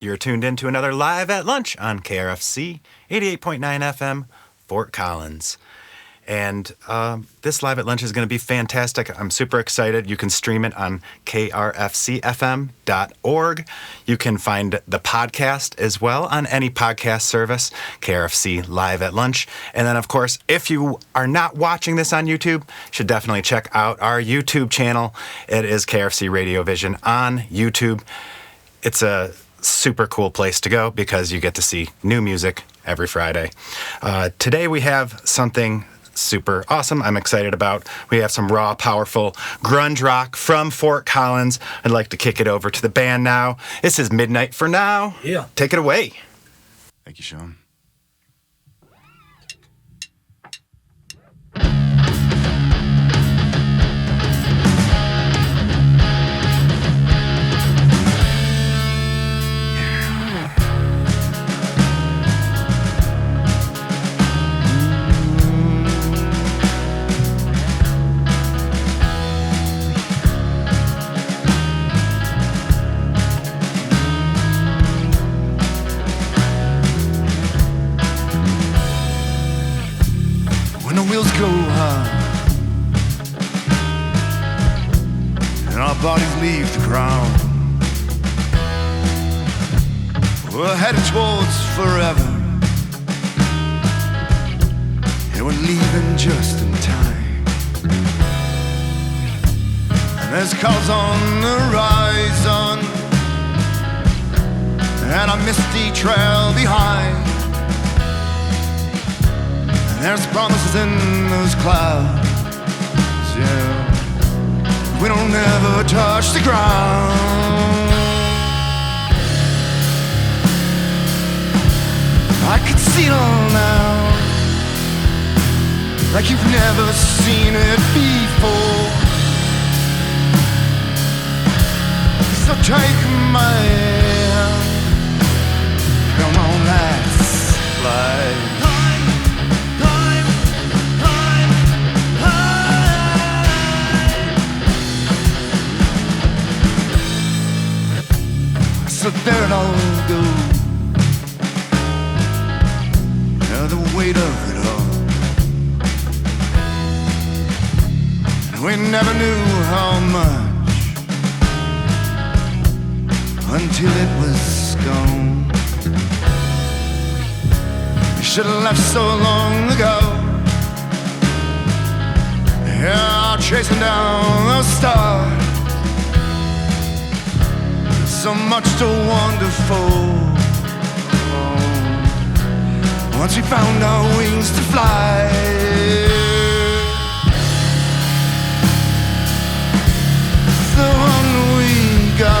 You're tuned in to another Live at Lunch on KRFC 88.9 FM, Fort Collins. And this Live at Lunch is going to be fantastic. I'm super excited. You can stream it on krfcfm.org. You can find the podcast as well on any podcast service, KRFC Live at Lunch. And then, of course, if you are not watching this on YouTube, you should definitely check out our YouTube channel. It is KRFC RadioVision on YouTube. It's a super cool place to go because you get to see new music every Friday. Today we have something super awesome I'm excited about. We have some raw, powerful grunge rock from Fort Collins. I'd like to kick it over to the band now. This is Midnight for Now. Yeah. Take it away. Thank you, Sean. Go high, and our bodies leave the ground. We're headed towards forever, and we're leaving just in time. And there's clouds on the horizon, and a misty trail behind. There's promises in those clouds, yeah. We don't ever touch the ground. I could see it all now, like you've never seen it before. So take my hand, come on, let's fly. So there it all goes, the weight of it all. And we never knew how much until it was gone. We should have left so long ago, yeah, chasing down those stars. So much so wonderful. Once we found our wings to fly, so on we go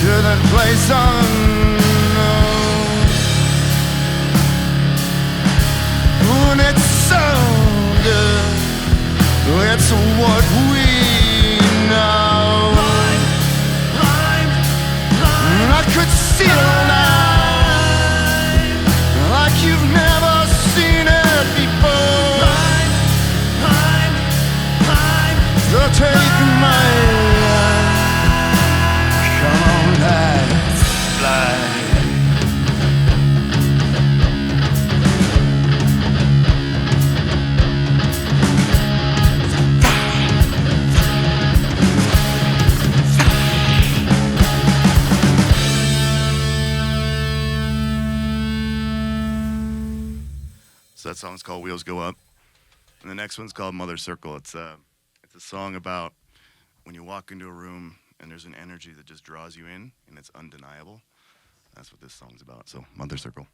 to that place unknown. And it's so good, it's what we know. I could see it all now, like you've never seen it before. So take my hand, come on, let's fly. That song's called Wheels Go Up, and the next one's called Mother Circle. It's a song about when you walk into a room and there's an energy that just draws you in and it's undeniable. That's what this song's about. So Mother Circle.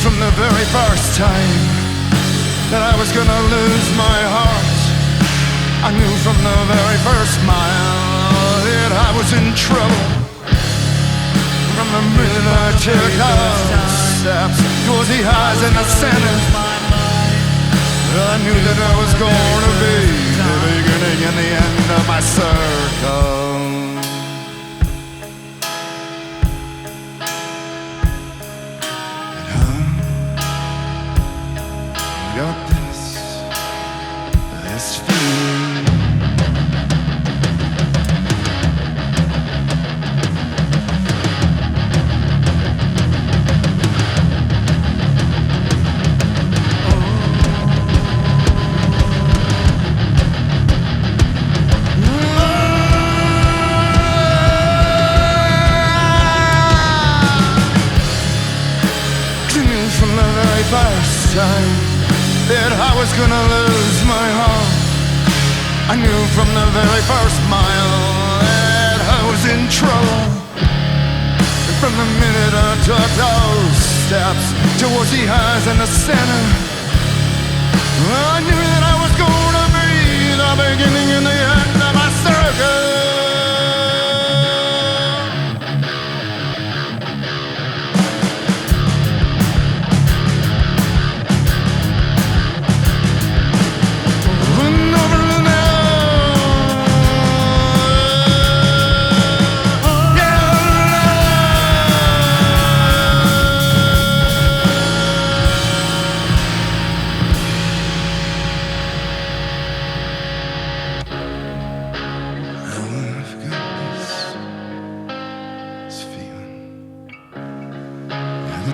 from the very first time that I was gonna lose my heart. I knew from the very first mile that I was in trouble. From the minute I took those steps towards the highs and the centers, I knew that I was gonna be the beginning and the end of my circle. Got this feeling. From the very first time that I was gonna lose my heart, I knew from the very first mile that I was in trouble. And from the minute I took those steps towards the highs and the center, I knew that I was gonna be the beginning and the end of my circle.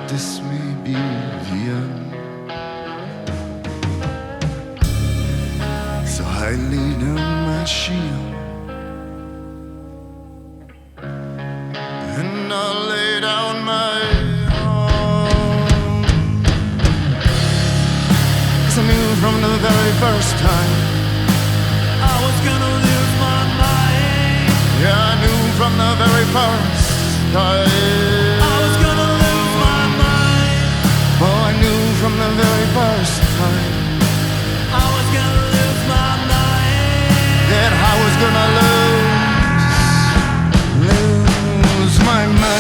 This may be the end. So I lay down my shield and I lay down my arm. 'Cause I knew from the very first time I was gonna lose my mind. Yeah, I knew from the very first time from the very first time I was gonna lose my mind. That I was gonna lose my mind.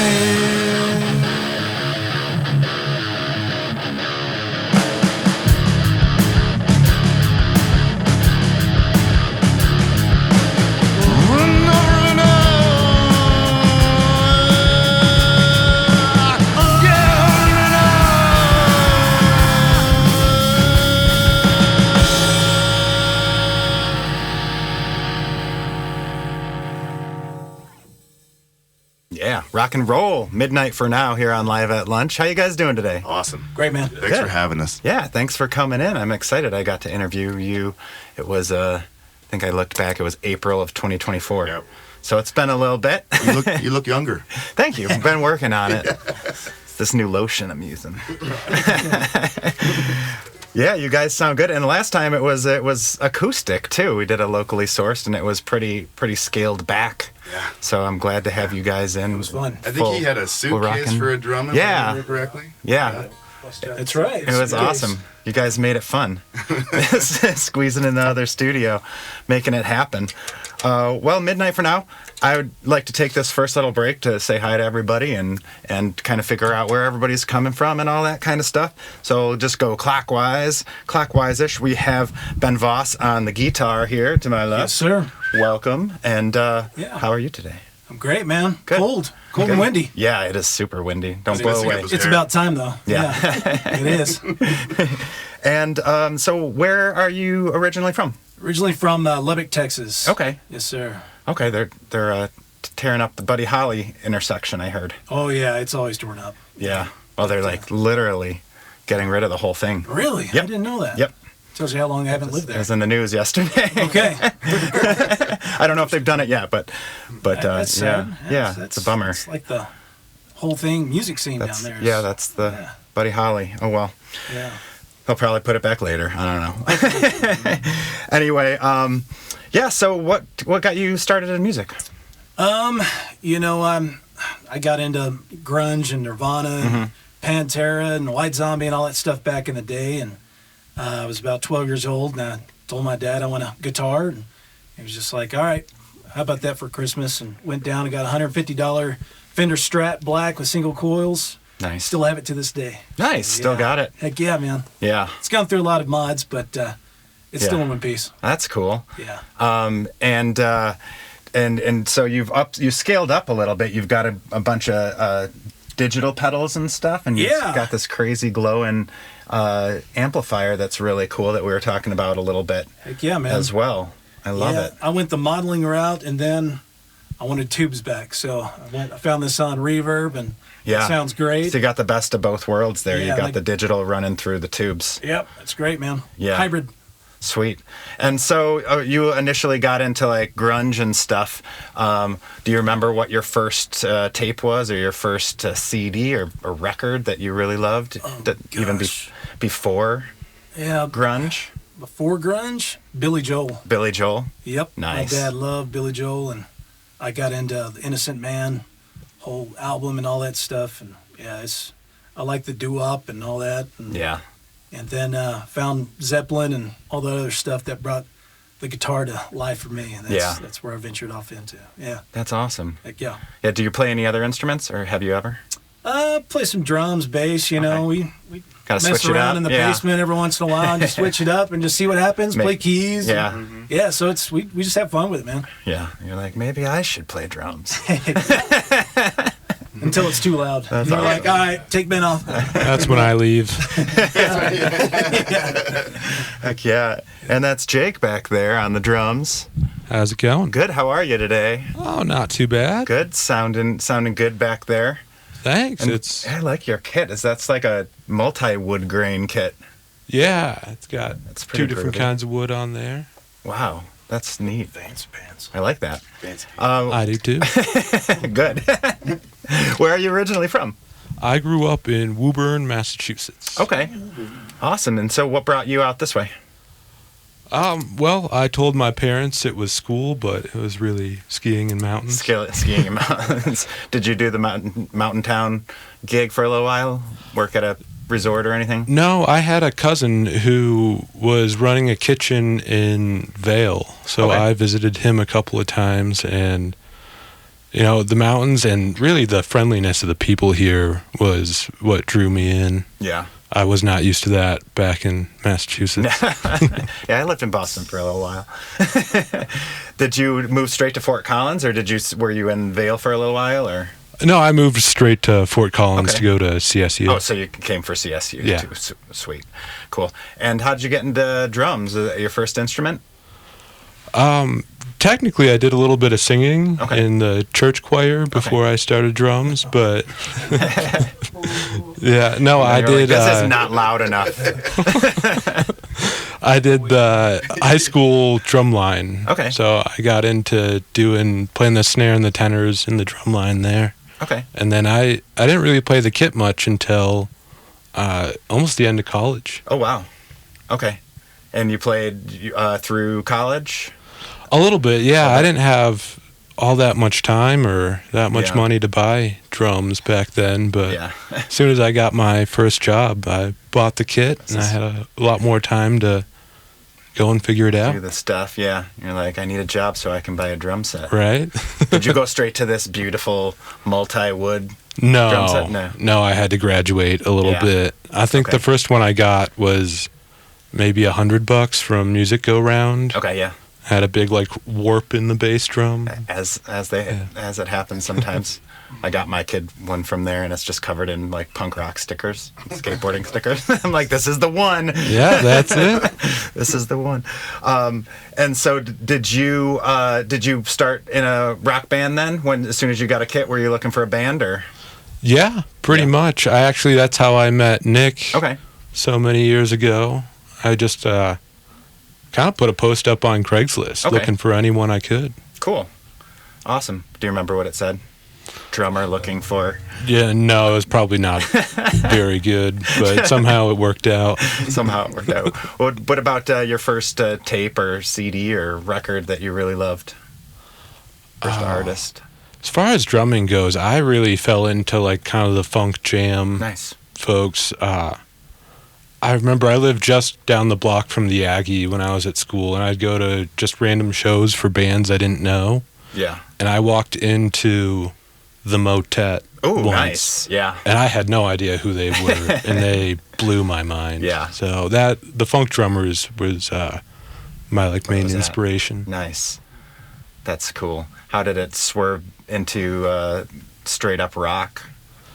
Yeah, rock and roll. Midnight for Now here on Live at Lunch. How you guys doing today? Awesome. Great, man. Thanks for having us. Yeah, thanks for coming in. I'm excited. I got to interview you. It was, I think I looked back, it was April of 2024. Yep. So it's been a little bit. You look younger. Thank you. I've been working on it. It's this new lotion I'm using. Yeah, you guys sound good. And last time it was acoustic too. We did a locally sourced, and it was pretty scaled back. Yeah. So I'm glad to have you guys in. It was fun. I think he had a suitcase for a drum, if I remember correctly. Yeah. That's right. It was awesome. You guys made it fun. Squeezing in the other studio, making it happen. Well, Midnight for Now, I would like to take this first little break to say hi to everybody and kind of figure out where everybody's coming from and all that kind of stuff. So just go clockwise-ish. We have Ben Voss on the guitar here to my left. Yes, sir. Welcome. And how are you today? I'm great, man. Good. Cold Good. and windy. Yeah, it is super windy. Don't blow away. It's about time, though. Yeah. It is. And so where are you originally from? Originally from Lubbock, Texas. Okay. Yes, sir. Okay, they're tearing up the Buddy Holly intersection, I heard. Oh, yeah, it's always torn up. Yeah. Well, they're like literally getting rid of the whole thing. Really? Yep. I didn't know that. Yep. Tells you how long I haven't lived It there. was in the news yesterday. Okay. I don't know if they've done it yet, but That's sad. yeah, it's a bummer. It's like the whole thing, music scene down there. That's the Buddy Holly. Oh, well. Yeah. They'll probably put it back later. I don't know. Anyway, so what got you started in music? I got into grunge and Nirvana, Pantera and White Zombie and all that stuff back in the day. And I was about 12 years old, and I told my dad I want a guitar. And he was just like, all right, how about that for Christmas? And went down and got a $150 Fender Strat Black with single coils. Nice. Still have it to this day. Nice. Still got it. Heck yeah, man. Yeah. It's gone through a lot of mods, but it's still in one piece. That's cool. Yeah. And so you scaled up a little bit. You've got a bunch of digital pedals and stuff, and you've got this crazy glowing amplifier that's really cool that we were talking about a little bit. Heck yeah, man. As well. I love it. I went the modeling route, and then I wanted tubes back, so I found this on Reverb, and it sounds great. So you got the best of both worlds there. Yeah, you got the digital running through the tubes. Yep, that's great, man. Yeah. Hybrid. Sweet. And so you initially got into like grunge and stuff. Do you remember what your first tape was, or your first CD or record that you really loved? Even before grunge? Before grunge? Billy Joel. Billy Joel? Yep. Nice. My dad loved Billy Joel, and I got into the Innocent Man whole album and all that stuff. And I like the doo-wop and all that. And, and then found Zeppelin and all the other stuff that brought the guitar to life for me. And that's where I ventured off into. Yeah. That's awesome. Heck yeah. Yeah. Do you play any other instruments, or have you ever? Play some drums, bass, you know. We gotta mess switch around in the basement every once in a while and just switch it up and just see what happens, play keys. Yeah. Yeah, so we just have fun with it, man. Yeah. You're like, maybe I should play drums. Until it's too loud. You're like, all right, take Ben off. That's when I leave. Heck yeah. And that's Jake back there on the drums. How's it going? Good. How are you today? Oh, not too bad. Good. Sounding good back there. Thanks. And I like your kit. That's like a multi-wood grain kit. Yeah, it's got two different groovy. kinds of wood on there. Wow, that's neat. Fancy pants. I like that. Fancy. I do too. Good. Where are you originally from? I grew up in Woburn, Massachusetts. Okay. Awesome. And so what brought you out this way? Well, I told my parents it was school, but it was really skiing in mountains. Skiing in mountains. Did you do the mountain town gig for a little while? Work at a resort or anything? No, I had a cousin who was running a kitchen in Vail, so I visited him a couple of times, and you know, the mountains and really the friendliness of the people here was what drew me in. Yeah. I was not used to that back in Massachusetts. Yeah, I lived in Boston for a little while. Did you move straight to Fort Collins, or were you in Vail for a little while, or? No, I moved straight to Fort Collins to go to CSU. Oh, so you came for CSU yeah. too. Sweet. Cool. And how did you get into drums? Is that your first instrument? Technically, I did a little bit of singing in the church choir before I started drums, but I did. This is not loud enough. I did the high school drum line. Okay. So I got into playing the snare and the tenors in the drum line there. Okay. And then I didn't really play the kit much until almost the end of college. Oh, wow. Okay. And you played through college? A little bit, yeah. I didn't have all that much time or that much money to buy drums back then, but as soon as I got my first job, I bought the kit, and I had a lot more time to go and figure it out. Do the stuff, yeah. You're like, I need a job so I can buy a drum set. Right. Did you go straight to this beautiful multi-wood drum set? No, I had to graduate a little bit. I think the first one I got was maybe $100 from Music Go Round. Okay, yeah. Had a big warp in the bass drum. As it happens sometimes. I got my kid one from there, and it's just covered in punk rock stickers, skateboarding stickers. I'm like, this is the one. Yeah, that's it. This is the one. And so, did you start in a rock band then? As soon as you got a kit, were you looking for a band or? Yeah, pretty much. That's how I met Nick. Okay. So many years ago, I just kind of put a post up on Craigslist looking for anyone I could. Cool. Awesome. Do you remember what it said? Drummer looking for? Yeah, no, it was probably not very good, but somehow it worked out. What about your first tape or CD or record that you really loved? First artist? As far as drumming goes, I really fell into kind of the funk jam folks. I remember I lived just down the block from the Aggie when I was at school, and I'd go to just random shows for bands I didn't know. Yeah. And I walked into the Motet. Oh, once, nice. Yeah. And I had no idea who they were, and they blew my mind. Yeah. So the Funk Drummers was my main inspiration. Nice. That's cool. How did it swerve into straight up rock?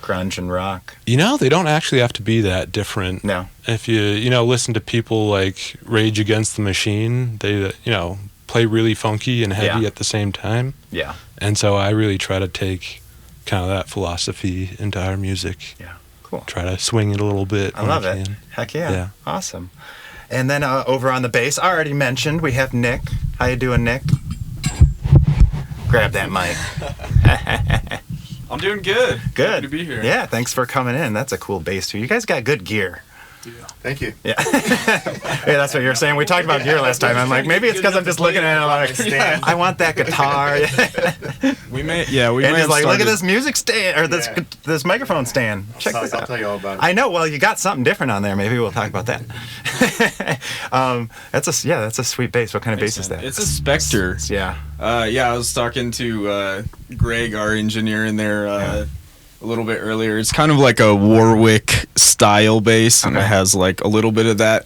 Grunge and rock? They don't actually have to be that different. No. If you listen to people like Rage Against the Machine, they play really funky and heavy at the same time. Yeah. And so I really try to take kind of that philosophy into our music. Yeah. Cool. Try to swing it a little bit. I love it. Heck yeah. Awesome. And then over on the bass, I already mentioned we have Nick. How you doing, Nick? Grab that mic. I'm doing good. Good. Happy to be here. Yeah, thanks for coming in. That's a cool bass too. You guys got good gear. Yeah. Thank you. Yeah. Yeah, that's what you were saying. We talked about gear last time. I'm like, maybe it's because I'm just looking at it. I'm like, I want that guitar. And he's like, look at this music stand or this microphone stand. Check this out. I'll tell you all about it. I know. Well, you got something different on there. Maybe we'll talk about that. That's a sweet bass. What kind of bass is that? It's a Spectre. Yeah. I was talking to Greg, our engineer, in there a little bit earlier. It's kind of like a Warwick style bass, and it has like a little bit of that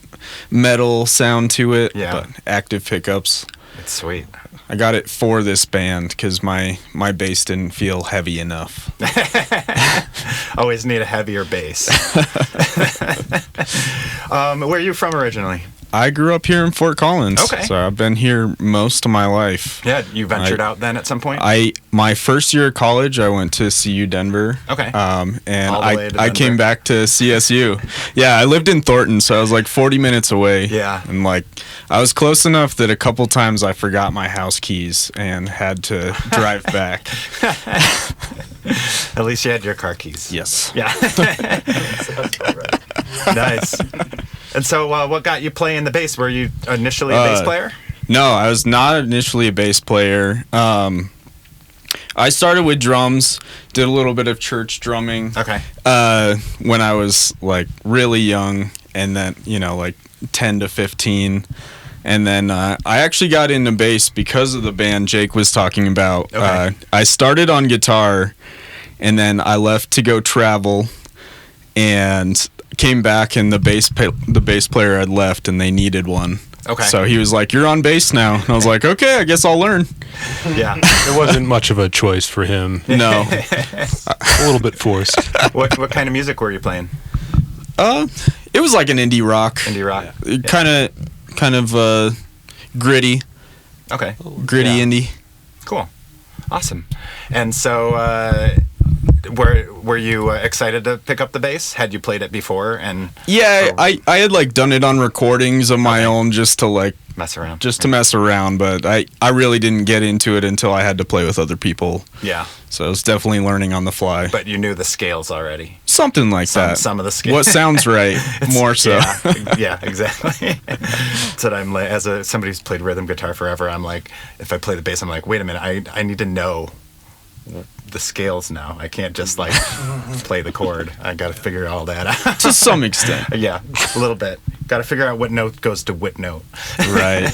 metal sound to it, but active pickups. It's sweet. I got it for this band because my bass didn't feel heavy enough. Always need a heavier bass. Where are you from originally? I grew up here in Fort Collins. Okay. So I've been here most of my life. Yeah, you ventured out then at some point? My first year of college, I went to CU Denver. Okay. And I came back to CSU. Yeah, I lived in Thornton, so I was like 40 minutes away. Yeah. And I was close enough that a couple times I forgot my house keys and had to drive back. At least you had your car keys. Yes. Yeah. Nice. And so what got you playing the bass? Were you initially a bass player? No, I was not initially a bass player. I started with drums, did a little bit of church drumming. Okay. When I was really young, and then 10 to 15. And then I actually got into bass because of the band Jake was talking about. Okay. I started on guitar, and then I left to go travel, and came back, and the bass player had left, and they needed one. Okay. So he was like, "You're on bass now." And I was like, "Okay, I guess I'll learn." Yeah. It wasn't much of a choice for him. No. A little bit forced. What kind of music were you playing? It was like an indie rock. Indie rock. Yeah. Kind of gritty. Okay. Gritty indie. Cool. Awesome. And so were you excited to pick up the bass? Had you played it before? And yeah, I had done it on recordings of my own just to mess around. Just to mess around, but I really didn't get into it until I had to play with other people. Yeah. So I was definitely learning on the fly. But you knew the scales already. Something like that. Some of the scales. What sounds right, more so. Yeah, exactly. That's what I'm like. As somebody who's played rhythm guitar forever, I'm like, if I play the bass, I'm like, wait a minute, I need to know the scales now. I can't just play the chord. I got to figure all that out. To some extent. Yeah, a little bit. Got to figure out what note goes to what note. Right.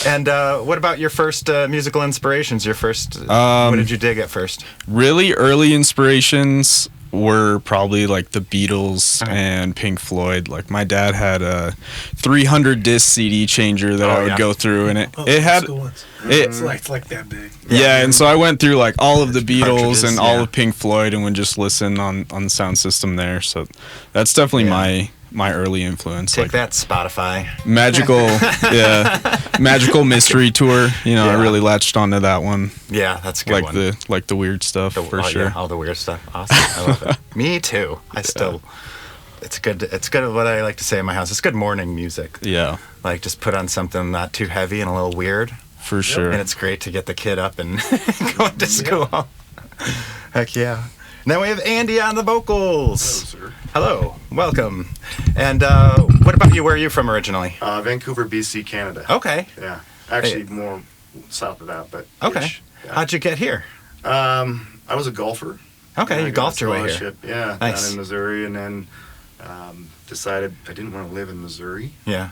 And what about your first musical inspirations? Your first, what did you dig at first? Really early inspirations were probably the Beatles and Pink Floyd. My dad had a 300 disc CD changer that I would go through, and it had it's like that big. Yeah, and so I went through all of the Beatles and all of Pink Floyd, and would just listen on the sound system there. So that's definitely my early influence. Take that, Spotify. Magical Mystery Tour. I really latched onto that one. Yeah, that's a good one. The weird stuff for sure. Yeah, all the weird stuff. Awesome. I love it. Me too. It's good. It's good. What I like to say in my house. It's good morning music. Yeah. Just put on something not too heavy and a little weird. For sure. And it's great to get the kid up and going to school. Heck yeah. And then we have Andy on the vocals. Hello, sir. Hello. Welcome. And what about you? Where are you from originally? Vancouver, BC, Canada. Okay. Yeah. Actually, more south of that, but. Okay. Yeah. How'd you get here? I was a golfer. Okay, you golfed your way here. Yeah, nice. Down in Missouri, and then decided I didn't want to live in Missouri. Yeah.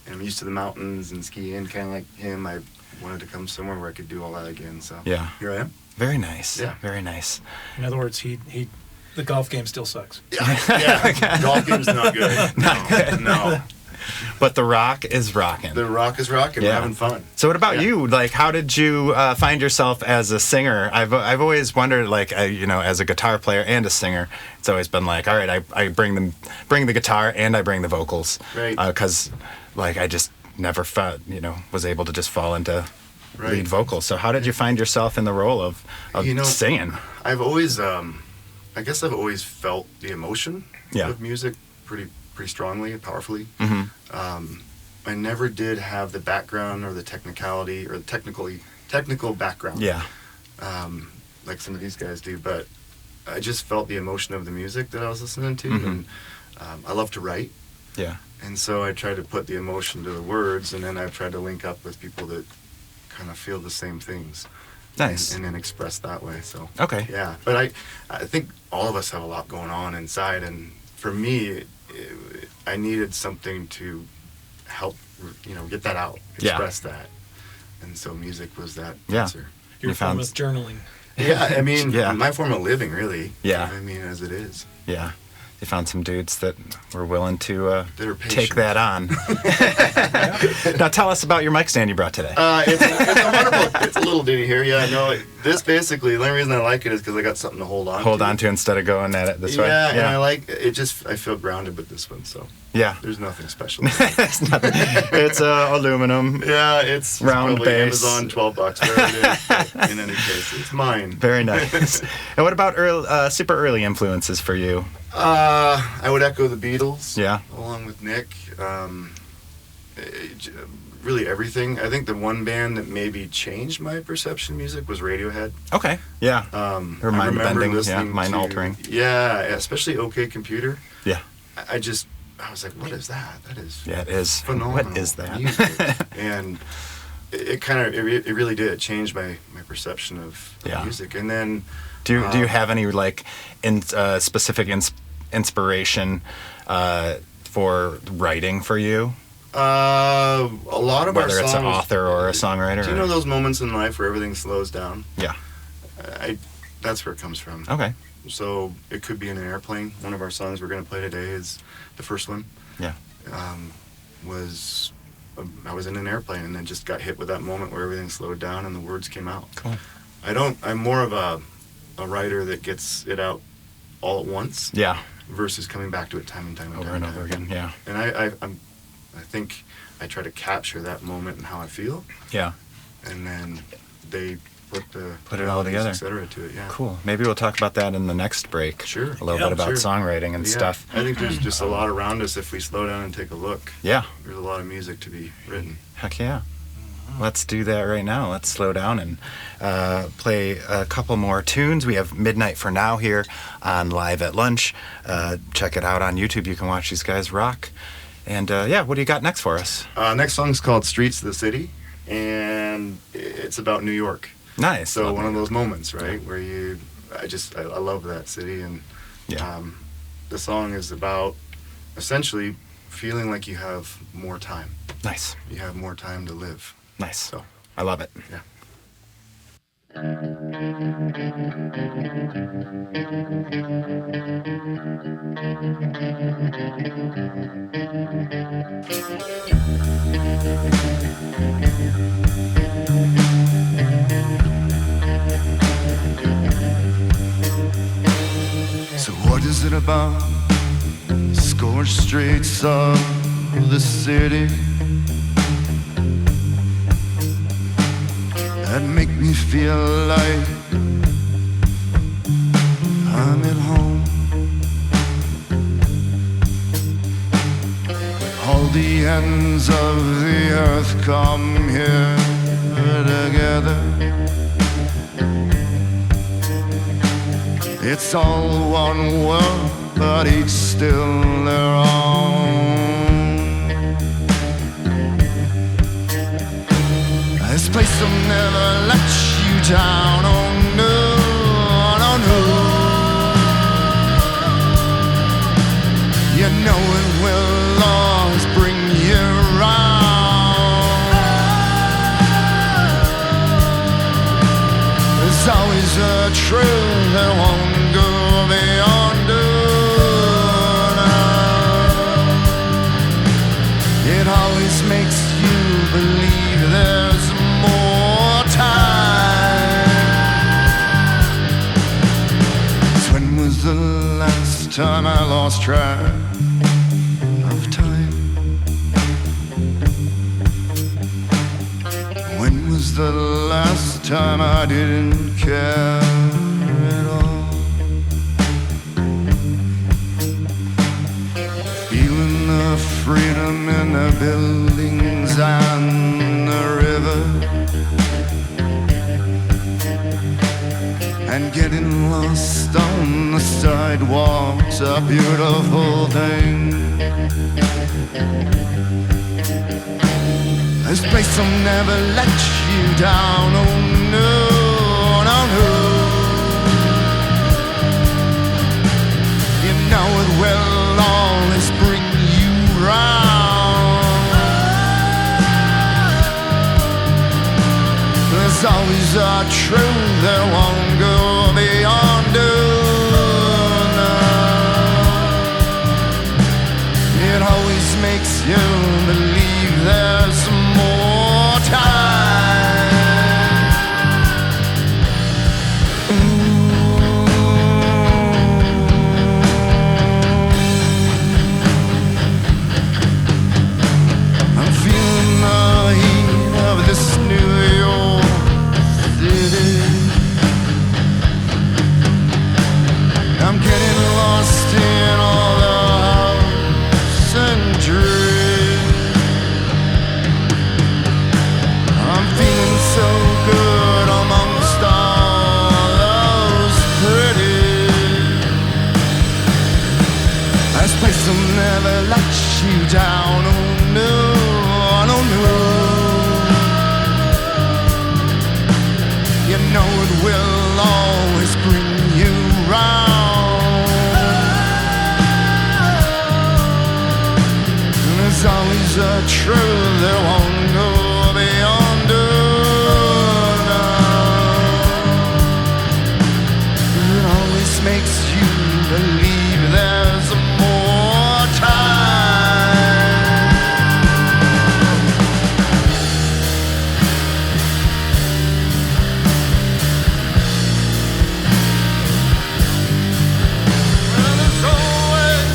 And I'm used to the mountains and skiing, kind of like him. I wanted to come somewhere where I could do all that again. So yeah, here I am. Very nice. Yeah. Very nice. In other words, the golf game still sucks. Yeah. Golf game's not good. No. But the rock is rocking. The rock is rocking. Yeah. We're having fun. So what about you? Like, how did you find yourself as a singer? I've always wondered, like, as a guitar player and a singer, it's always been like, all right, I bring the guitar and I bring the vocals, right? Because like I just never felt, was able to just fall into lead vocals. So how did you find yourself in the role of singing? I've always, I guess I've always felt the emotion of music pretty strongly and powerfully. Mm-hmm. I never did have the background or the technicality or the technical background. Yeah. Like some of these guys do, but I just felt the emotion of the music that I was listening to, and I love to write. Yeah. And so I tried to put the emotion to the words, and then I've tried to link up with people that kind of feel the same things. Nice. And then express that way. So. Okay. Yeah, but I think all of us have a lot going on inside, and for me, I needed something to help, get that out, express that, and so music was that answer. Your form of journaling. Yeah, I mean, my form of living, really. Yeah. I mean, as it is. Yeah. You found some dudes that were willing to take patient. that on. Now tell us about your mic stand you brought today. It's a wonderful, it's a little ditty here. Yeah, no, this basically, the only reason I like it is because I got something to hold on to instead of going at it this way. Yeah, and I like it. I feel grounded with this one, so. Yeah. There's nothing special. It's nothing. It's aluminum. Yeah, it's round probably base. Amazon, $12, whatever it is. But in any case, it's mine. Very nice. And what about super early influences for you? I would echo the Beatles. Yeah. Along with Nick. Really everything. I think the one band that maybe changed my perception of music was Radiohead. Okay. Yeah. Or mind bending. Yeah. Mind altering. Yeah, especially OK Computer. Yeah. I was like, what is that? That is. Yeah, it is. Phenomenal. What is that? Music. And it really did change my perception of music. And then. Do you have any specific inspiration for writing for you? A lot of whether our songs, it's an author or a songwriter. Do you know those moments in life where everything slows down? Yeah. That's where it comes from. Okay. So it could be in an airplane. One of our songs we're going to play today is the first one. Yeah. I was in an airplane and then just got hit with that moment where everything slowed down and the words came out. Cool. I'm more of a writer that gets it out all at once. Yeah. Versus coming back to it time and time over and over again. Yeah. And I think I try to capture that moment and how I feel. Yeah. And then they put it all together, etc. to it. Yeah. Cool. Maybe we'll talk about that in the next break. Sure. A little bit about songwriting and stuff. I think there's just a lot around us if we slow down and take a look. Yeah. There's a lot of music to be written. Heck yeah. Let's do that right now. Let's slow down and play a couple more tunes. We have Midnight for Now here on Live at Lunch. Check it out on YouTube. You can watch these guys rock. And what do you got next for us? Next song's called Streets of the City, and it's about New York. Nice. So one of those moments, right, where I love that city, and the song is about essentially feeling like you have more time. Nice. You have more time to live. Nice. So I love it. Yeah. So what is it about the scorched streets of the city that make me feel like I'm at home? All the ends of the earth come here together. It's all one world, but each still their own. This place will never let you down, oh no, no, no. You know it will always bring you round. There's always a truth that won't go beyond it. It always makes you believe there's more time. So when was the last time I lost track of time? When was the last time I didn't care at all? Feeling the freedom in the buildings and the river, and getting lost on the sidewalk's a beautiful thing. This place will never let you down, oh no, no, no. You know it will always bring you round. There's always a truth that won't go beyond it. It always makes you believe there's more time. I'm feeling the heat of this New York City. I'm getting lost in all the hopes and dreams. I'm feeling so good amongst all those pretties. This place will never let you down, oh no, no, no. You know it will always bring you round. And there's always a truth that won't go beyond it. It always makes you believe there's more time. And there's always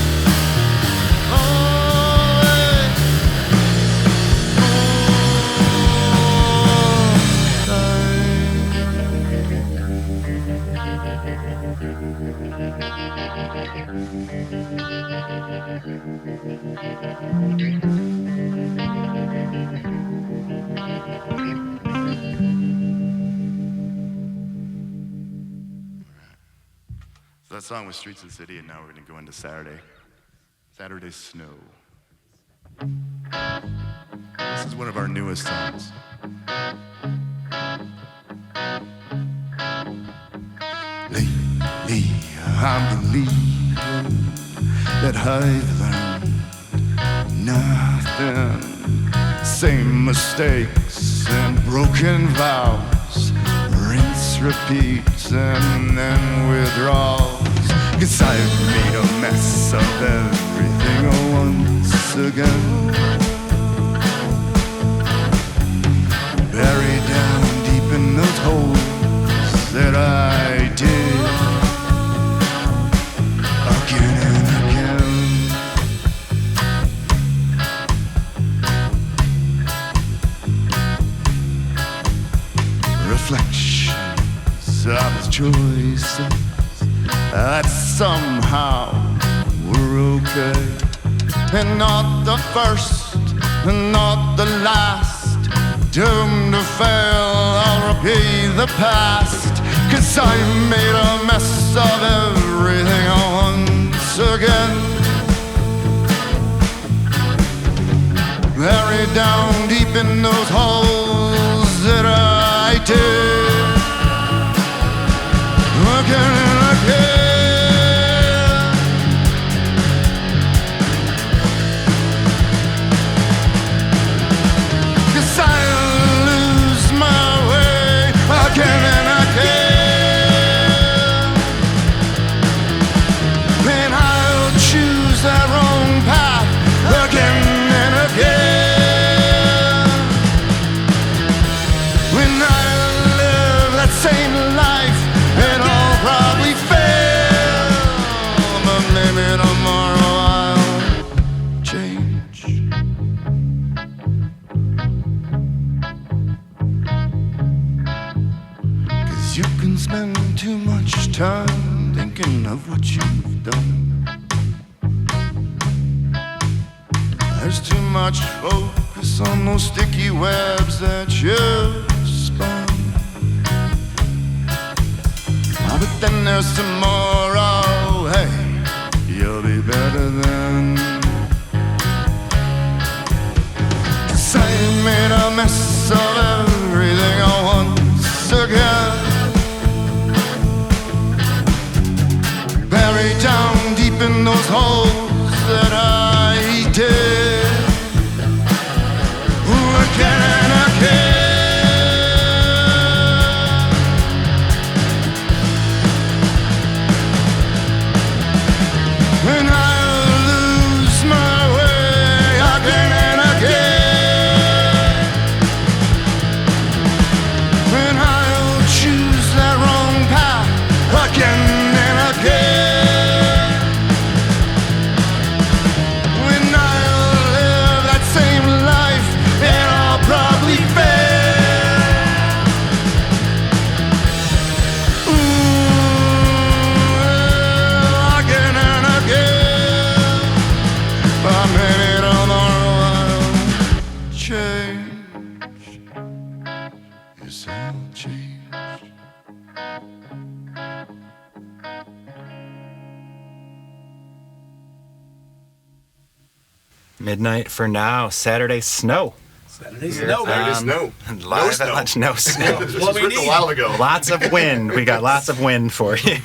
So that song was Streets of the City, and now we're going to go into Saturday's Snow. This is one of our newest songs. Lately, I'm believing that I've learned nothing. Same mistakes and broken vows, rinse, repeat, and then withdrawals. 'Cause I've made a mess of everything once again. Buried down deep in those holes that I did again and again. Reflections of his choices that somehow were okay, and not the first and not the last. Doomed to fail, I'll repeat the past. 'Cause I made a mess of everything once again. Buried down deep in those holes that I did again and again. that wrong path again and again. When I live that same life, it'll probably fail, but maybe tomorrow I'll change. 'Cause you can spend too much time thinking of what you've done. There's too much focus on those sticky webs that you've spun. But then there's tomorrow, hey, you'll be better then. 'Cause I made a mess of everything once again. Buried down deep in those holes that I did. Again and again. When I lose my way again and again. When I'll choose that wrong path again and again. When I'll live that same life, and I'll probably fail. Again and again. But maybe tomorrow I'll change. Yes, I'll change. Midnight for Now, Saturday Snow. Saturday's snow, There it baby. is. No. Live snow. at lunch, no snow. This What was we written a need. while ago. Lots of wind. We got lots of wind for you.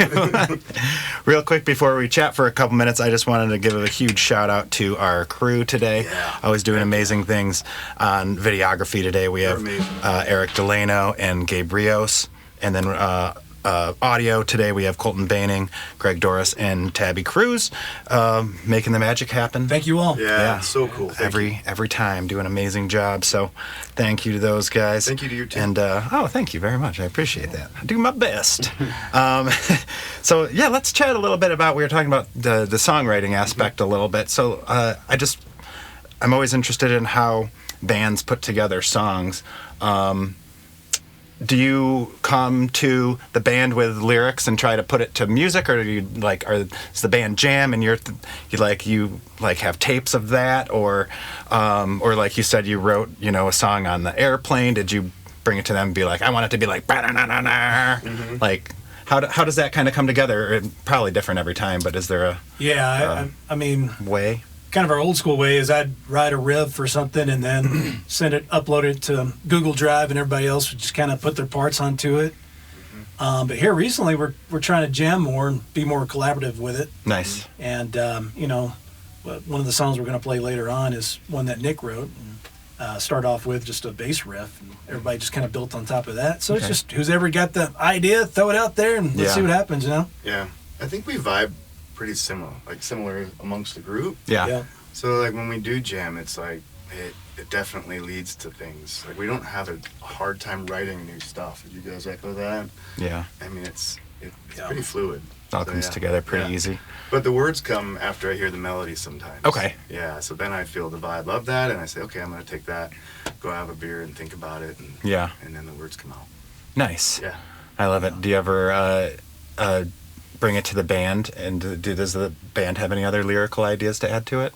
Real quick before we chat for a couple minutes, I just wanted to give a huge shout out to our crew today. Yeah. Always doing amazing things on videography today. We have amazing. Eric Delano and Gabe Rios. And then audio today, we have Colton Boening, Greg Douras, and Tabby Cruz making the magic happen. Thank you all. Yeah, so cool. Thank you. Every time, do an amazing job. So, thank you to those guys. Thank you to you too. And thank you very much. I appreciate that. I do my best. So yeah, let's chat a little bit about. We were talking about the songwriting aspect a little bit. So I'm always interested in how bands put together songs. Do you come to the band with lyrics and try to put it to music, or do you is the band jam and you have tapes of that, or like you said, you wrote a song on the airplane? Did you bring it to them and be like, I want it to be like Mm-hmm. like how does that kind of come together? Probably different every time, but is there a I mean, way? kind of our old school way is I'd write a riff for something and then upload it to Google Drive, and everybody else would just kind of put their parts onto it. But here recently, we're trying to jam more and be more collaborative with it. Nice. And one of the songs we're going to play later on is one that Nick wrote. And, start off with just a bass riff, and everybody just kind of built on top of that. So It's just who's ever got the idea, throw it out there, and let's see what happens. Yeah, I think we vibe pretty similar amongst the group. Yeah. So like when we do jam, it's like it definitely leads to things. Like we don't have a hard time writing new stuff. Did you guys echo that? Yeah. I mean, it's pretty fluid. It all comes together pretty easy. But the words come after I hear the melody sometimes. Okay. Yeah, so then I feel the vibe of that, and I say, okay, I'm going to take that, go have a beer and think about it, and then the words come out. Nice. Yeah. I love it. Do you ever bring it to the band, and does the band have any other lyrical ideas to add to it?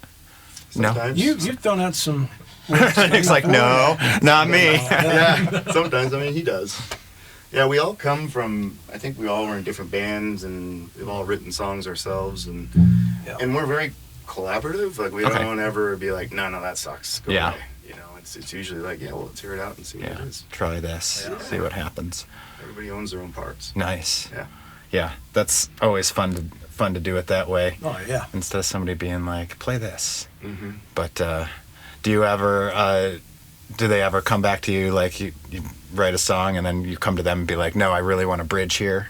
Sometimes. No. You've thrown out some. Nick's like, no, not me. Yeah, sometimes. I mean, he does. Yeah, we all come from, I think we all were in different bands, and we've all written songs ourselves, and we're very collaborative. Like, we don't ever be like, no, that sucks. Go away. It's usually like, well, let's hear it out and see what it is. Try this, see what happens. Everybody owns their own parts. Nice. Yeah. Yeah, that's always fun to do it that way. Oh, yeah. Instead of somebody being like, play this. Mm-hmm. But do you ever, do they ever come back to you, like you write a song and then you come to them and be like, no, I really want a bridge here,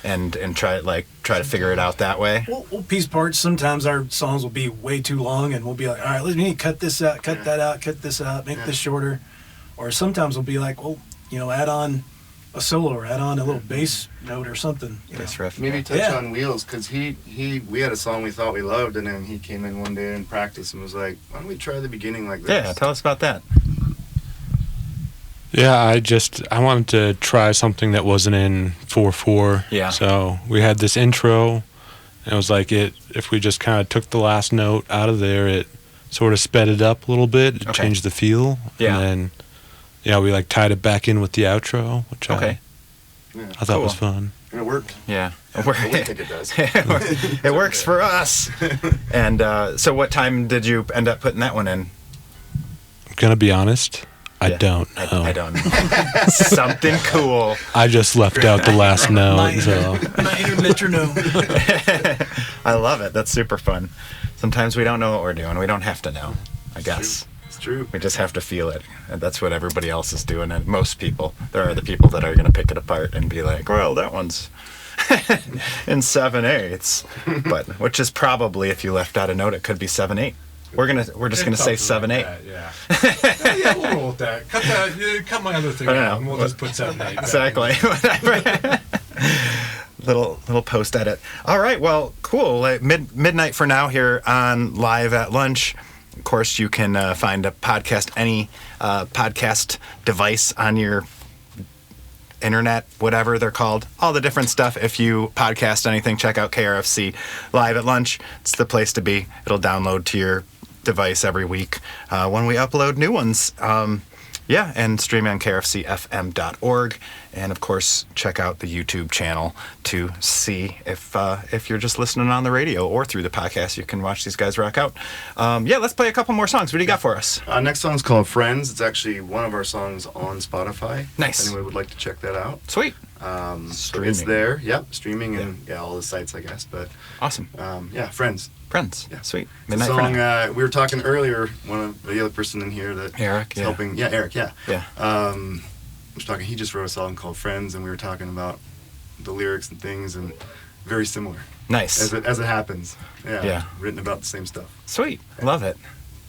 and try to figure it out that way? We'll piece parts. Sometimes our songs will be way too long, and we'll be like, all right, we need to cut this out, cut that out, cut this out, make this shorter. Or sometimes we'll be like, well, add on a solo or add on a little bass note or something. Bass riff. Maybe touch on Wheels, because we had a song we thought we loved, and then he came in one day in practice and was like, why don't we try the beginning like this? Yeah, tell us about that. Yeah, I wanted to try something that wasn't in 4/4. Yeah. So we had this intro, and it was like if we just kind of took the last note out of there, it sort of sped it up a little bit, it changed the feel. Yeah. And then, we tied it back in with the outro, which I thought was fun. And it worked. Yeah. I think it does. It works for us. And so what time did you end up putting that one in? I'm going to be honest. I don't know. I don't know. Something cool. I just left out the last note. So. Minor metronome. I love it. That's super fun. Sometimes we don't know what we're doing. We don't have to know, I guess. It's true. We just have to feel it. And that's what everybody else is doing. And most people, there are the people that are going to pick it apart and be like, well, that one's in 7/8. But which is probably, if you left out a note, it could be 7/8. We're just gonna say 7/8. Yeah, we'll roll with that. Cut my other thing out, and we'll just put 7/8. Exactly. Whatever. little post edit. All right. Well, cool. Midnight for now here on Live at Lunch. Of course, you can find a podcast, any podcast device on your internet, whatever they're called, all the different stuff. If you podcast anything, check out KRFC Live at Lunch. It's the place to be. It'll download to your device every week when we upload new ones. And stream on krfcfm.org. And of course, check out the YouTube channel to see if you're just listening on the radio or through the podcast, you can watch these guys rock out. Let's play a couple more songs. What do you got for us? Next song's called Friends. It's actually one of our songs on Spotify. Nice. If anyone would like to check that out. Sweet. So it's there. Yep. Streaming and all the sites, I guess. But awesome. Friends. Friends. Yeah. Sweet. Midnight song. We were talking earlier, one of the other person in here that Eric, is helping. Yeah, Eric, yeah. Yeah. I was talking, he just wrote a song called Friends, and we were talking about the lyrics and things, and very similar. Nice. As it happens. Yeah. Written about the same stuff. Sweet. Love it.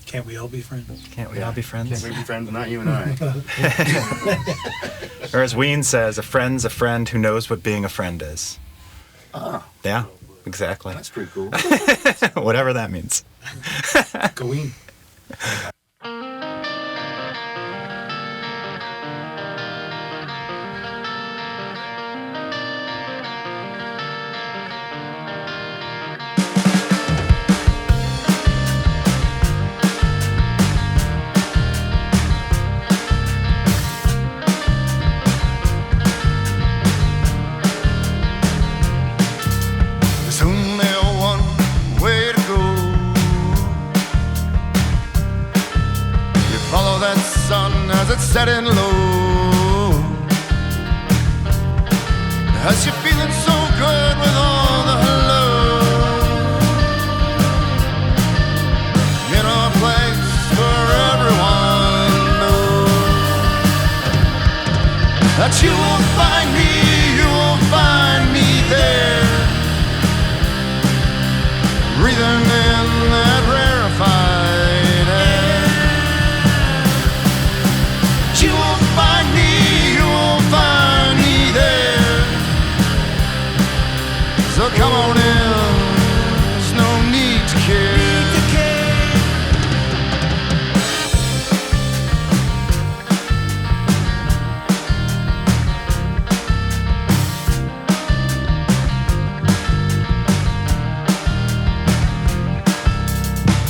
Can't we all be friends? Can't we all be friends? Can't we be friends? Not you and I. Or as Ween says, a friend's a friend who knows what being a friend is. Yeah, exactly. That's pretty cool. Whatever that means. Go in. Setting low, as you're feeling so good with all the hello, in a place where everyone knows that you will find me there, breathing in that rarefied air. You will find me there. So come on in, there's no need to care.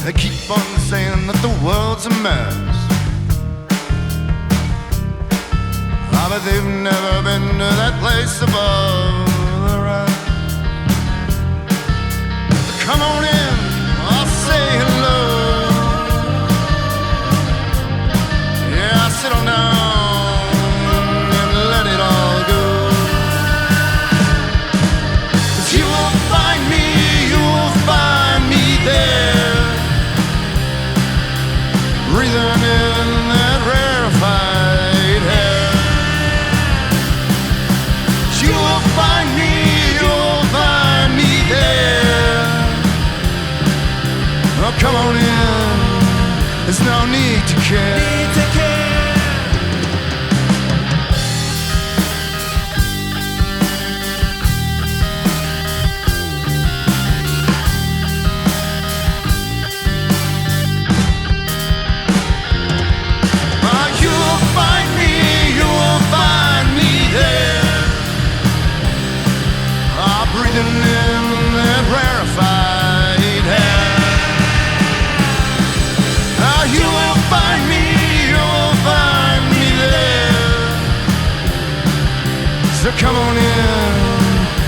They keep on saying that the world's a mess, but they've never been to that place above the rest. Come on in, I'll say hello. Yeah, sit on down and let it all go. 'Cause you will find me there, breathing in that rarefied air. You will find me on in, there's no need to care. Breathing in that rarefied air. You will find me there. So come on in,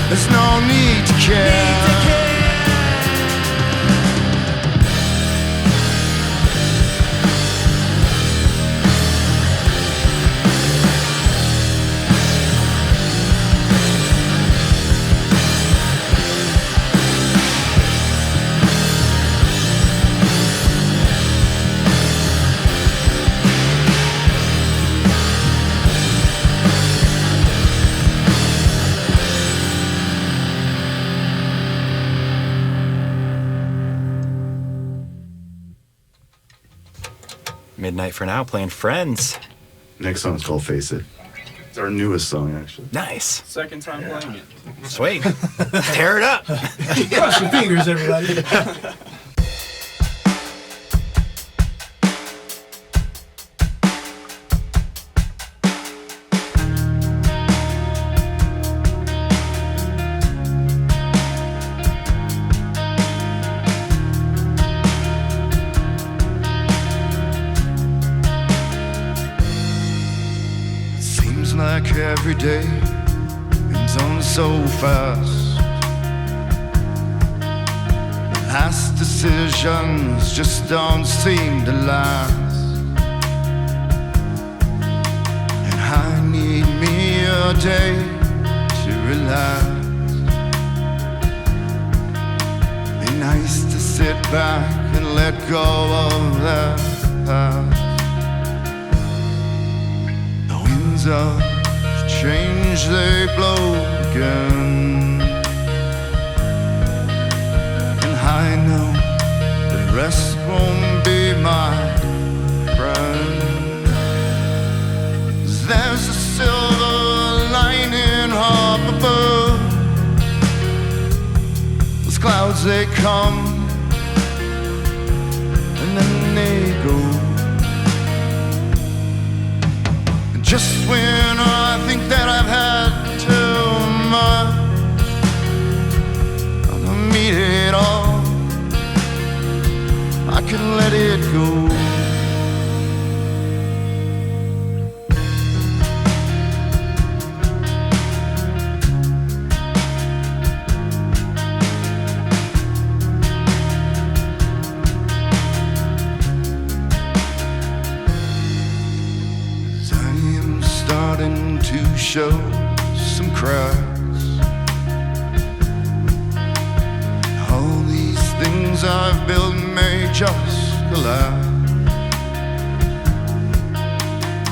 there's no need to care. Midnight for Now, playing Friends. Next song's called Face It. It's our newest song, actually. Nice. Second time playing it. Sweet. Tear it up. Cross your fingers, everybody. Like every day it's on so fast. Last decisions just don't seem to last. And I need me a day to relax. Be nice to sit back and let go of that past. The winds of change, they blow again, and I know the rest won't be my friend. There's a silver lining up above. Those clouds, they come and then they go. Just when I think that I've had too much, I'll meet it all, I can let it go. To show some cracks. All these things I've built may just collapse.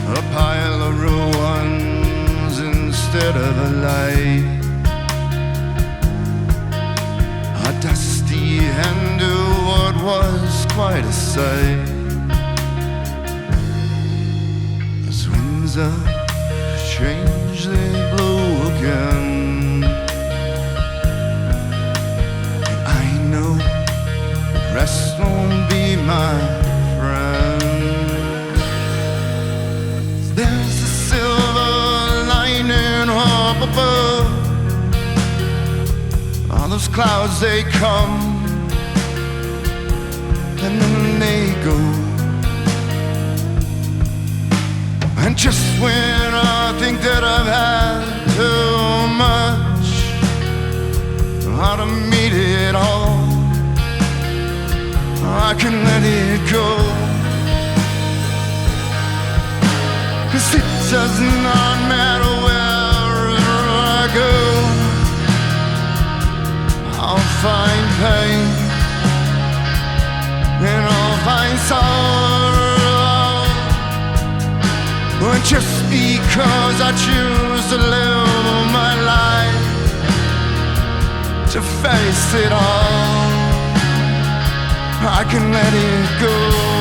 A pile of ruins instead of a light. A dusty end to what was quite a sight. As winds of change, they blow again, and I know the rest won't be my friend. There's a silver lining up above. All those clouds, they come and then they go. And just when I think that I've had too much, how to meet it all, I can let it go. 'Cause it does not matter where I go, I'll find pain and I'll find sorrow. And just because I choose to live my life to face it all, I can let it go.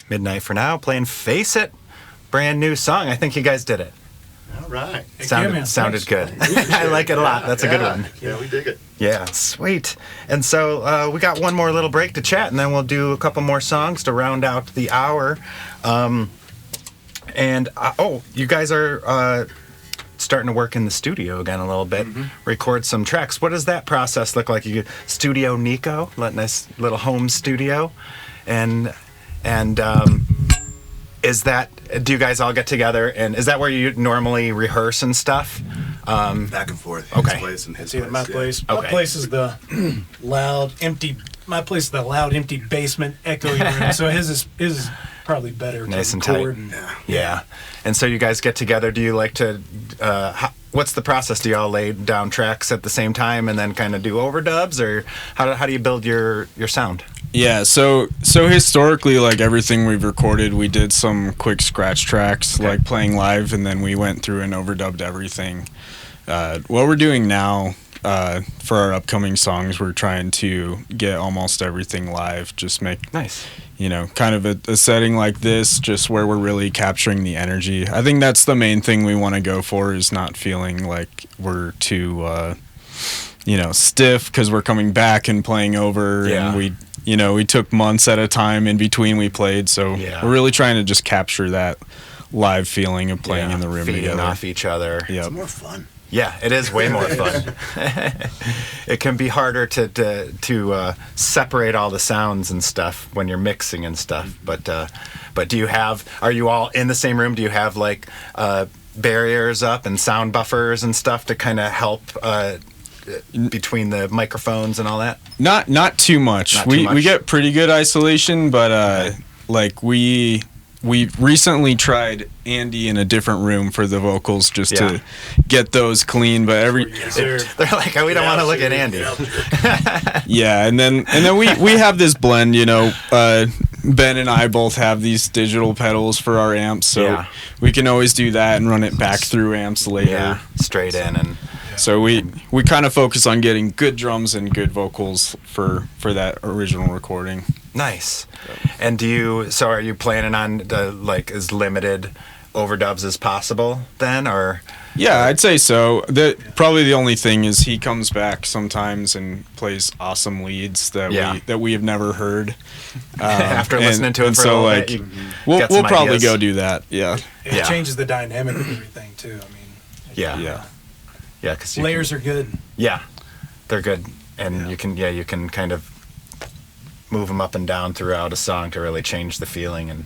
Midnight for Now, playing Face It, brand new song. I think you guys did it. All right. Sounded good. I like it a lot. That's a good one. Yeah, we dig it. Yeah, sweet. And so we got one more little break to chat, and then we'll do a couple more songs to round out the hour. You guys are starting to work in the studio again a little bit, record some tracks. What does that process look like? You Studio Nico, nice little home studio, and is that, do you guys all get together, and is that where you normally rehearse and stuff? Back and forth. Okay. His place and his It's either my place. Okay. My place is the loud, empty. My place is the loud, empty basement, echoey room. So his is probably better. Nice to and tight. record Yeah. And so you guys get together. Do you like to? What's the process? Do you all lay down tracks at the same time and then kind of do overdubs, or how do you build your sound? Yeah, so historically, like everything we've recorded, we did some quick scratch tracks, like playing live, and then we went through and overdubbed everything. What we're doing now for our upcoming songs, we're trying to get almost everything live, just make nice, kind of a setting like this, just where we're really capturing the energy. I think that's the main thing we want to go for, is not feeling like we're too, stiff because we're coming back and playing over, and we took months at a time in between we played, so we're really trying to just capture that live feeling of playing in the room feeding together. off each other. Yep. It's more fun. Yeah, it is way more fun. It can be harder to separate all the sounds and stuff when you're mixing and stuff. But are you all in the same room? Do you have like barriers up and sound buffers and stuff to kind of help between the microphones and all that? Not too much. We get pretty good isolation, but like we recently tried Andy in a different room for the vocals just to get those clean, but they're like, we don't want to look at Andy. Yeah, and then we have this blend, Ben and I both have these digital pedals for our amps, so we can always do that and run it back through amps later. Yeah, straight in. And so we kind of focus on getting good drums and good vocals for that original recording. Nice. And are you planning on as limited overdubs as possible then, or? Yeah, I'd say so. Probably the only thing is he comes back sometimes and plays awesome leads that we have never heard. After listening to it for so a like bit, we'll probably go do that. Yeah. It changes the dynamic of everything too. Yeah, because layers are good. Yeah, they're good, and you can kind of move them up and down throughout a song to really change the feeling and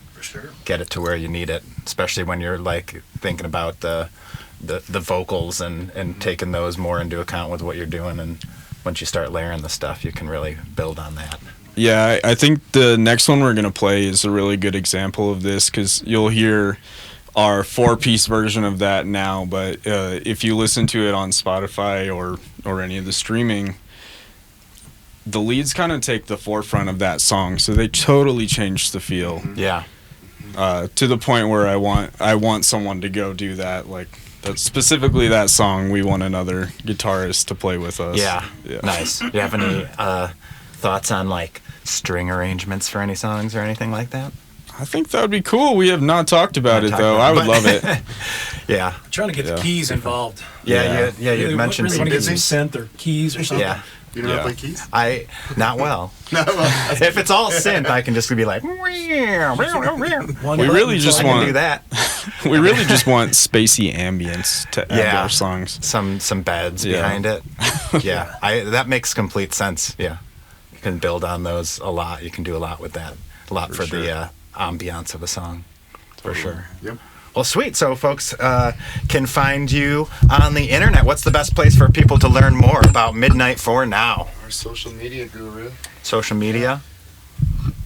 get it to where you need it, especially when you're like thinking about the vocals and taking those more into account with what you're doing. And once you start layering the stuff, you can really build on that. Yeah, I think the next one we're going to play is a really good example of this, because you'll hear our 4-piece version of that now, but if you listen to it on Spotify or any of the streaming, the leads kind of take the forefront of that song, so they totally change the feel. Yeah. To the point where I want someone to go do that, like specifically that song. We want another guitarist to play with us. Yeah. Nice. Do you have any thoughts on like string arrangements for any songs or anything like that? I think that would be cool. We have not talked about it though. I would love it. Yeah. I'm trying to get the keys involved. Yeah. You mentioned some synth or keys or something. Yeah. You know how to play keys? Not well. If it's all synth, I can just be like. We really just want to do that. We really just want spacey ambience to add to our songs. Some beds behind it. Yeah, that makes complete sense. Yeah, you can build on those a lot. You can do a lot with that. A lot for the ambiance of a song. For sure. Yep. Well, sweet. So folks can find you on the internet. What's the best place for people to learn more about Midnight for Now? Our social media guru. Social media?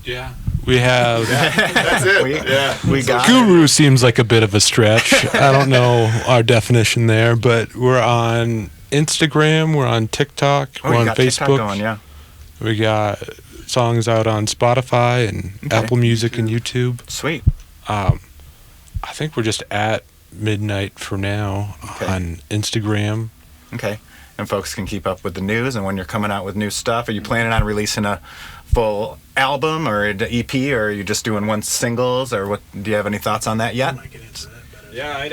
Yeah. We have... That's it. We got Guru seems like a bit of a stretch. I don't know our definition there, but we're on Instagram, we're on TikTok, we're on Facebook. Going, yeah. We got songs out on Spotify and Apple Music and YouTube. Sweet. I think we're just at Midnight for Now on Instagram. Okay. And folks can keep up with the news and when you're coming out with new stuff. Are you planning on releasing a full album or an EP, or are you just doing one singles, or what? Do you have any thoughts on that yet? Yeah,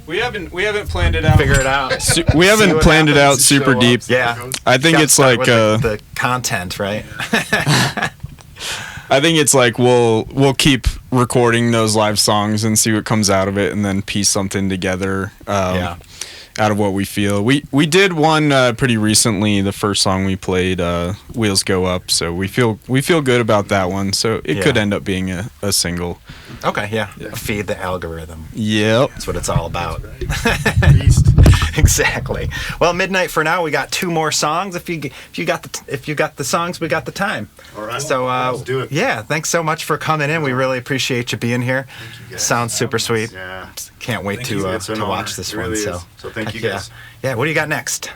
we haven't planned it out. Figure it out. We haven't planned it out super deep. Yeah. I think it's like the content, right? I think it's like we'll keep recording those live songs and see what comes out of it, and then piece something together out of what we feel. We did one pretty recently. The first song we played, "Wheels Go Up," so we feel good about that one. So it could end up being a single. Okay, yeah. Feed the algorithm. Yep, that's what it's all about. Beast. Exactly. Well, Midnight for Now. We got 2 more songs. If you got the songs, we got the time. All right. So let's do it. Yeah. Thanks so much for coming in. We really appreciate you being here. Thank you guys. Sounds super sweet. Yeah. Can't wait to watch this one. Really so thank you guys. Yeah. What do you got next?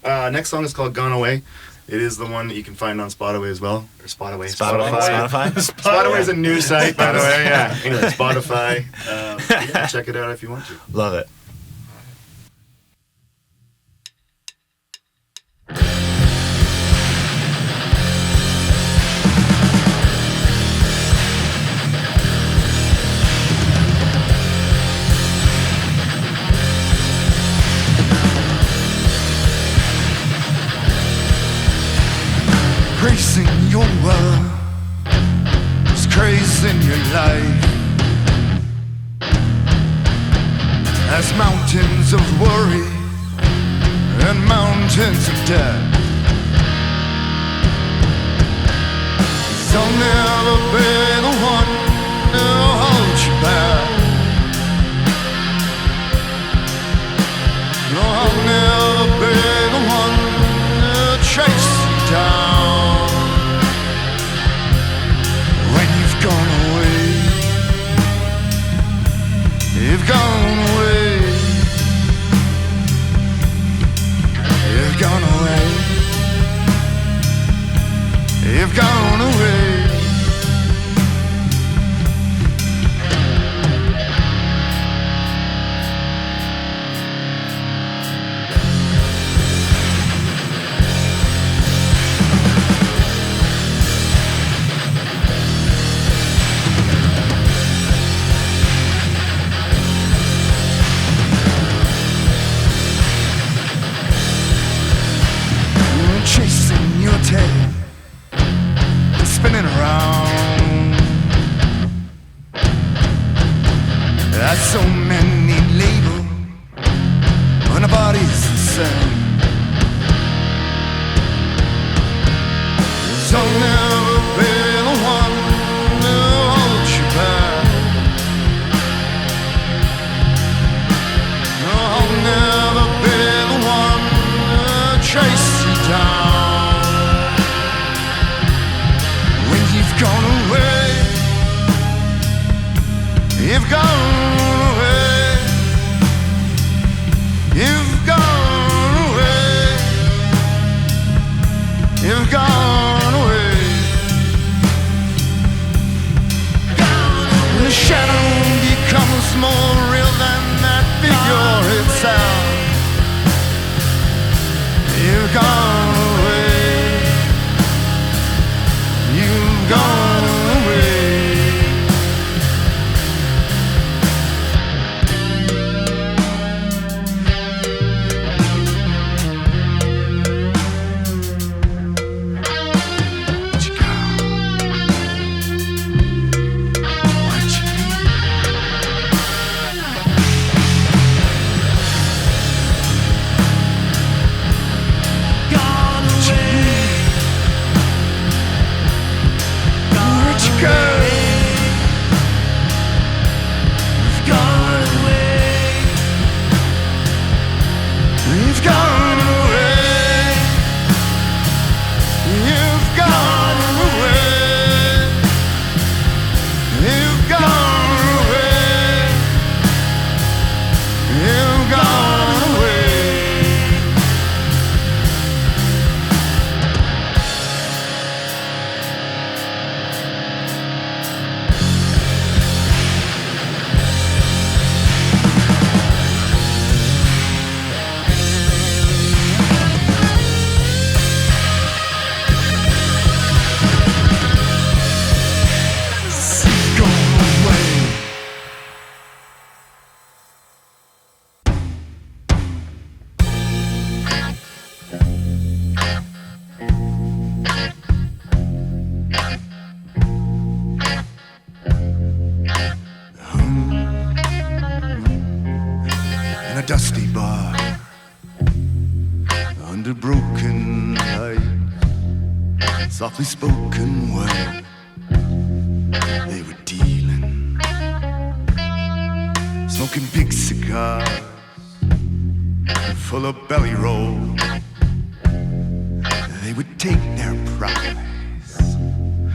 Next song is called "Gone Away." It is the one that you can find on Spotify as well. Or Spotify. Spotify is a new site, by the way. Yeah. Anyway, Spotify. Check it out if you want to. Love it. Gracing your world, it's crazing your life. As mountains of worry and mountains of death, I'll never be the one to hold you back. No, I'll never be the one to chase you down. You've gone away. You've gone away. You've gone away. Spinning around. There's so many labels when nobody's the same. So I'll never be the one to hold you back. No, I'll never be the one to chase you down. Gone away. You've gone away. You've gone away. You've gone away. The shadow becomes more real than that figure itself. You've gone away. You've gone away. dusty bar under broken light, softly spoken word they were dealing, smoking big cigars full of belly roll. They would take their prize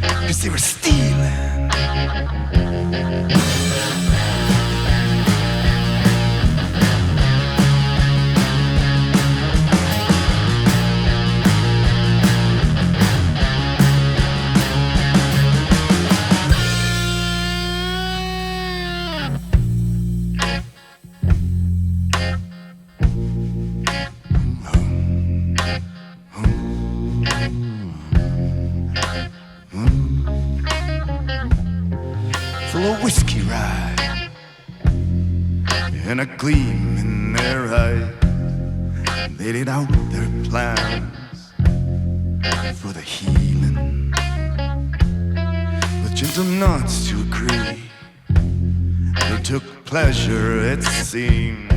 'cause they were stealing. Whiskey ride and a gleam in their eye. They laid out their plans for the healing, with gentle nods to agree. They took pleasure, it seemed,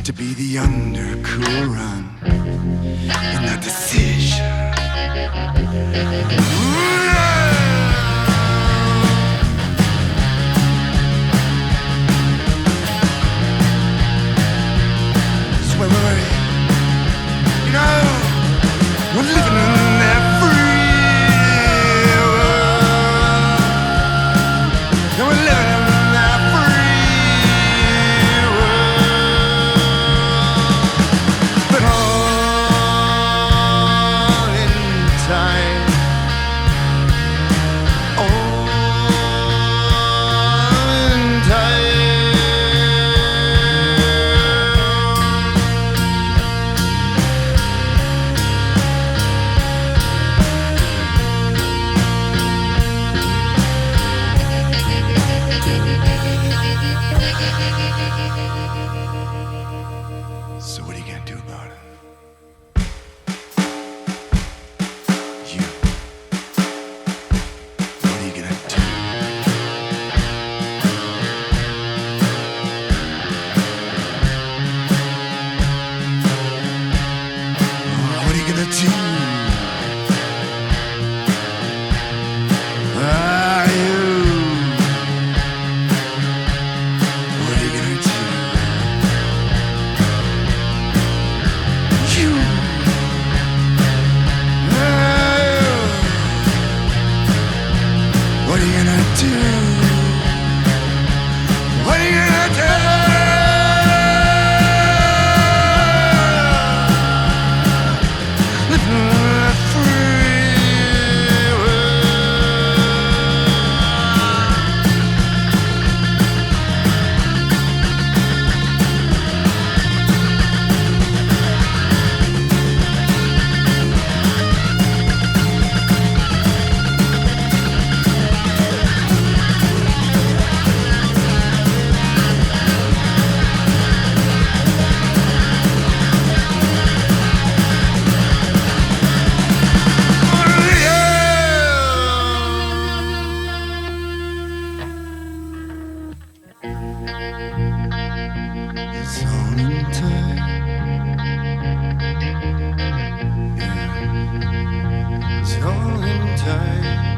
to be the undercurrent in that decision. We're living in that free world. Yeah, we're living in that free world. But all in time, all in time. It's all in time.